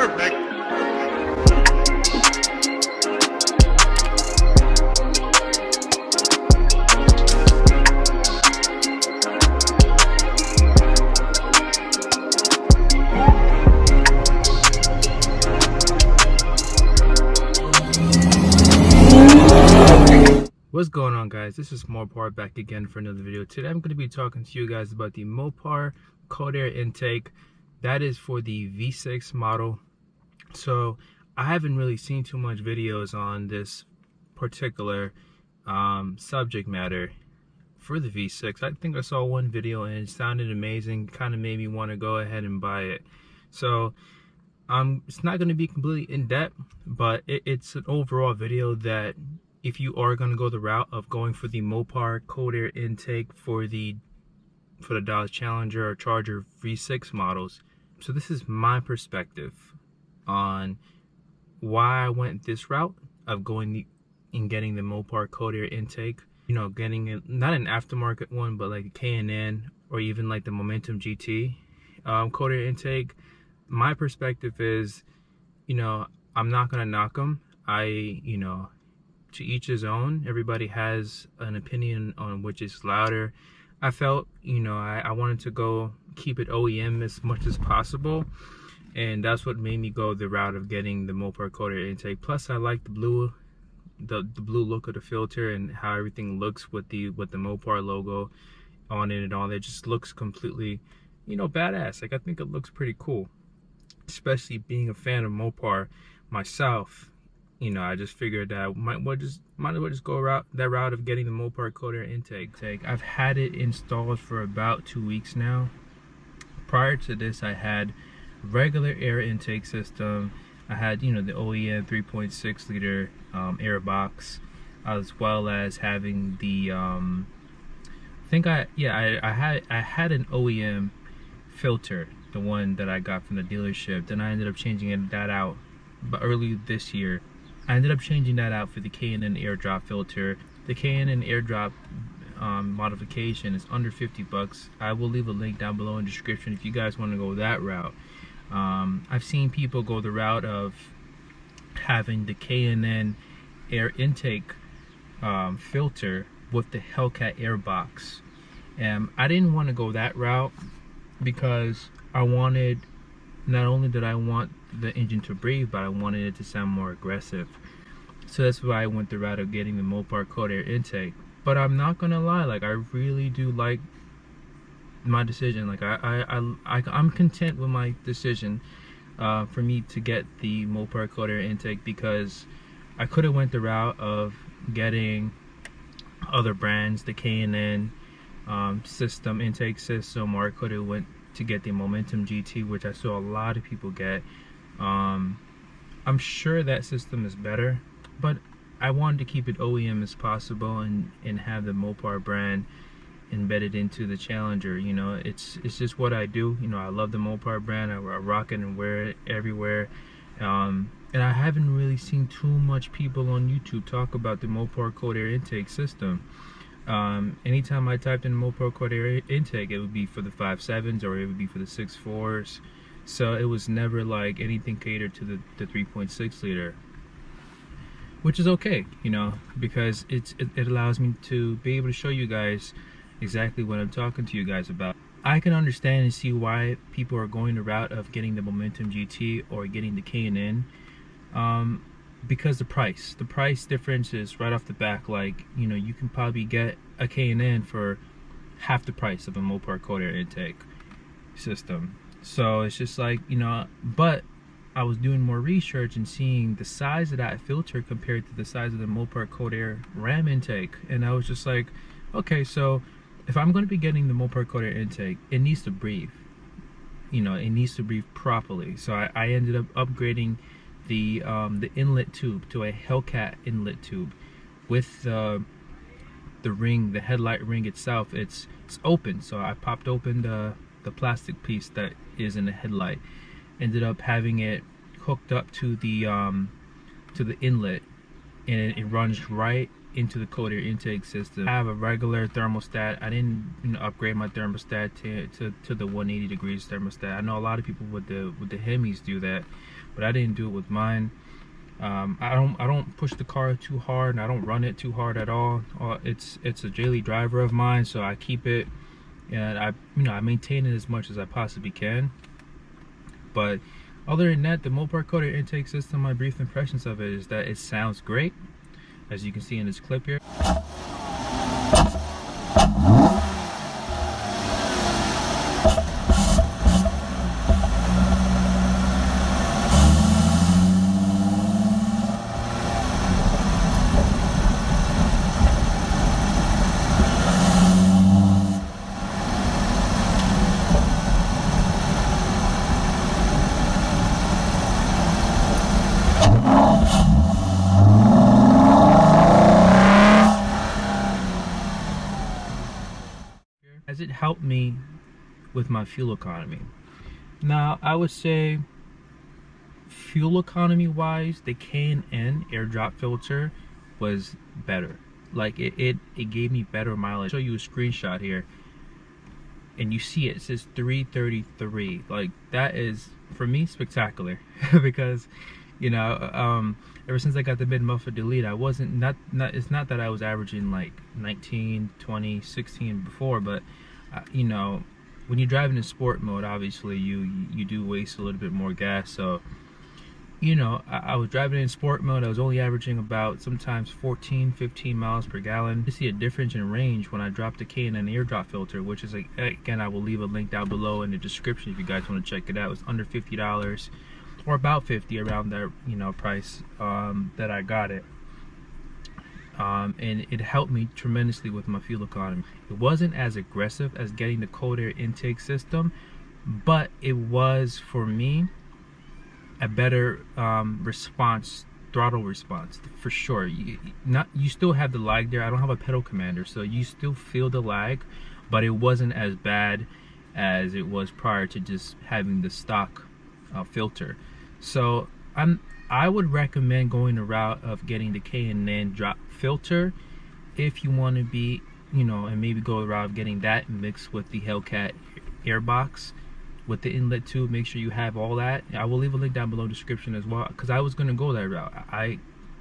Perfect. What's going on, guys? This is Mopar back again for another video. Today I'm going to be talking to you guys about the Mopar cold air intake. That is for the V6 model. So I haven't really seen too much videos on this particular subject matter for the V6. I think I saw one video and it sounded amazing, kind of made me want to go ahead and buy it. So it's not going to be completely in depth, but it's an overall video that if you are going to go the route of going for the Mopar cold air intake for the Dodge Challenger or Charger V6 models. So this is my perspective on why I went this route of going and getting the Mopar cold air intake. You know, getting it, not an aftermarket one, but like a K&N or even like the Momentum GT cold air intake. My perspective is, you know, I'm not going to knock them. You know, to each his own. Everybody has an opinion on which is louder. I felt, you know, I wanted to keep it OEM as much as possible, and that's what made me go the route of getting the Mopar cold air intake. Plus I like the blue look of the filter and how everything looks with the Mopar logo on it and all that. It just looks completely, you know, badass. Like, I think it looks pretty cool, especially being a fan of Mopar myself. You know, I just figured that might as well just go that route of getting the Mopar cold air intake. I've had it installed for about 2 weeks now. Prior to this, I had regular air intake system. I had, you know, the OEM 3.6 liter air box, as well as having the I had an OEM filter, the one that I got from the dealership. Then I ended up changing that out, but early this year I ended up changing that out for the K&N airdrop filter. The K&N airdrop modification is under 50 bucks. I will leave a link down below in the description if you guys want to go that route. I've seen people go the route of having the K&N air intake filter with the Hellcat Air Box. I didn't want to go that route because I wanted, not only did I want the engine to breathe, but I wanted it to sound more aggressive. So that's why I went the route of getting the Mopar cold air intake. But I'm not gonna lie, like, I really do like my decision. Like, I'm content with my decision for me to get the Mopar cold air intake, because I could have went the route of getting other brands, the K&N system, intake system, or I could have went to get the Momentum GT, which I saw a lot of people get. I'm sure that system is better, but I wanted to keep it OEM as possible and have the Mopar brand embedded into the Challenger. You know, it's just what I do. You know, I love the Mopar brand. I rock it and wear it everywhere. And I haven't really seen too much people on YouTube talk about the Mopar cold air intake system. Anytime I typed in Mopar cold air intake, it would be for the 5.7s or it would be for the 6.4s. So it was never like anything catered to the 3.6 liter, which is okay, you know, because it allows me to be able to show you guys exactly what I'm talking to you guys about. I can understand and see why people are going the route of getting the Momentum GT or getting the K&N, because the price difference is right off the back. Like, you know, you can probably get a K&N for half the price of a Mopar cold air intake system. So it's just like, you know, but I was doing more research and seeing the size of that filter compared to the size of the Mopar cold air ram intake, and I was just like, okay, so if I'm going to be getting the Mopar cold air intake, it needs to breathe. You know, it needs to breathe properly. So I ended up upgrading the inlet tube to a Hellcat inlet tube with the ring, the headlight ring itself. It's open, so I popped open the plastic piece that is in the headlight. Ended up having it hooked up to the inlet, and it runs right into the cold air intake system. I have a regular thermostat. I didn't, you know, upgrade my thermostat to the 180 degrees thermostat. I know a lot of people with the Hemis do that, but I didn't do it with mine. I don't push the car too hard, and I don't run it too hard at all. It's a daily driver of mine, so I keep it, and I maintain it as much as I possibly can. But other than that, the Mopar cold air intake system, my brief impressions of it is that it sounds great, as you can see in this clip here. Has it helped me with my fuel economy? Now, I would say fuel economy wise, the K&N air drop filter was better. Like it gave me better mileage. I'll show you a screenshot here, and you see it says 333. Like, that is, for me, spectacular. Because, you know, ever since I got the mid-muffler delete, I wasn't, it's not that I was averaging like 19, 20, 16 before, but you know, when you're driving in sport mode, obviously you do waste a little bit more gas. So, you know, I was driving in sport mode. I was only averaging about sometimes 14, 15 miles per gallon. You see a difference in range when I dropped the K&N air drop filter, which is, like, again, I will leave a link down below in the description if you guys want to check it out. It's under $50, or about 50, around that, you know, price that I got it. And it helped me tremendously with my fuel economy. It wasn't as aggressive as getting the cold air intake system, but it was, for me, a better throttle response for sure. You still have the lag there. I don't have a pedal commander, so you still feel the lag, but it wasn't as bad as it was prior to just having the stock filter. So I would recommend going the route of getting the K&N drop filter if you want to be, you know, and maybe go the route of getting that mixed with the Hellcat Air Box with the inlet tube. Make sure you have all that. I will leave a link down below in the description as well, because I was going to go that route.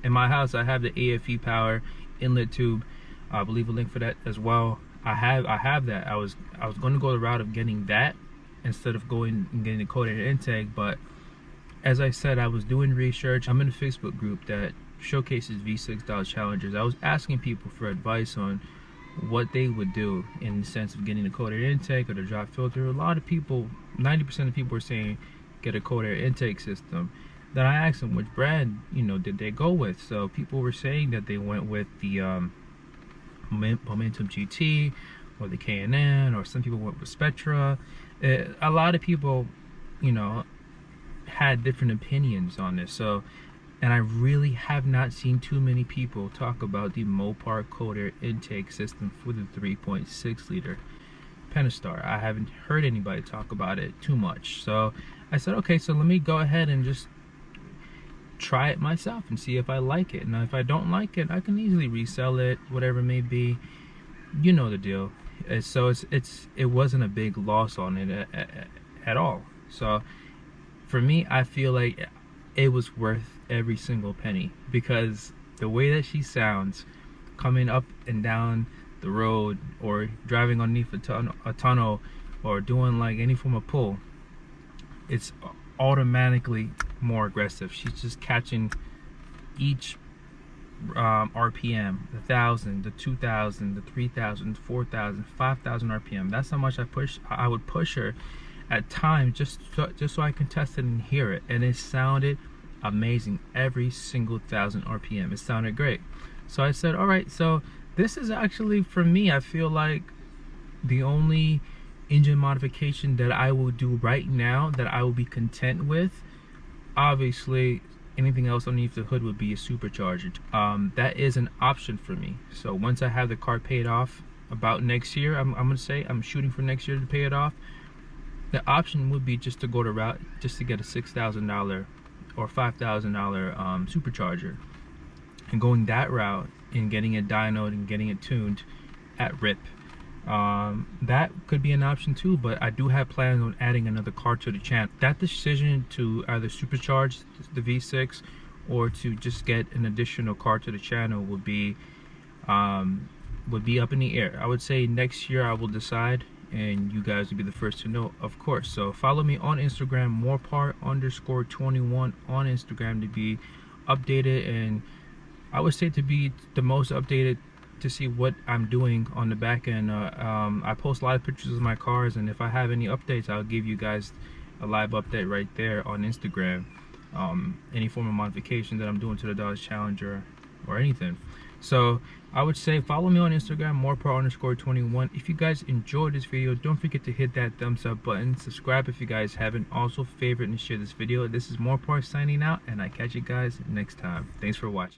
In my house, I have the AFE power inlet tube. I will leave a link for that as well. I have that. I was going to go the route of getting that instead of going and getting the cold air intake, but as I said, I was doing research. I'm in a Facebook group that showcases V6 Dodge Challengers. I was asking people for advice on what they would do in the sense of getting a cold air intake or the drop filter. A lot of people, 90% of people were saying get a cold air intake system. Then I asked them which brand, you know, did they go with. So people were saying that they went with the Momentum GT or the K&N, or some people went with Spectra. A lot of people, you know, had different opinions on this. So, and I really have not seen too many people talk about the Mopar cold air intake system for the 3.6 liter Pentastar. I haven't heard anybody talk about it too much. So I said, okay, so let me go ahead and just try it myself and see if I like it. Now, if I don't like it, I can easily resell it, whatever it may be. You know the deal. So it wasn't a big loss on it at all. So for me, I feel like it was worth every single penny, because the way that she sounds coming up and down the road, or driving underneath a tunnel, or doing like any form of pull, it's automatically more aggressive. She's just catching each RPM, the 1,000, the 2,000, the 3,000, 4,000, 5,000 RPM. That's how much I would push her at times, just so I can test it and hear it. And it sounded amazing every single 1,000 RPM. It sounded great. So I said, all right, so this is actually, for me, I feel like the only engine modification that I will do right now that I will be content with. Obviously, anything else underneath the hood would be a supercharger. That is an option for me. So once I have the car paid off, about next year, I'm gonna say I'm shooting for next year to pay it off. The option would be just to go the route, just to get a $6,000 or $5,000 supercharger, and going that route in getting it dynoed and getting it tuned at RIP. That could be an option too, but I do have plans on adding another car to the channel. That decision to either supercharge the V6 or to just get an additional car to the channel would be up in the air. I would say next year I will decide, and you guys will be the first to know, of course. So follow me on Instagram, Mopar_21 on Instagram, to be updated, and I would say to be the most updated to see what I'm doing on the back end. I post a lot of pictures of my cars, and if I have any updates, I'll give you guys a live update right there on Instagram. Any form of modification that I'm doing to the Dodge Challenger or anything. So I would say follow me on Instagram, Mopar_21. If you guys enjoyed this video, don't forget to hit that thumbs up button. Subscribe if you guys haven't. Also favorite and share this video. This is Mopar signing out, and I catch you guys next time. Thanks for watching.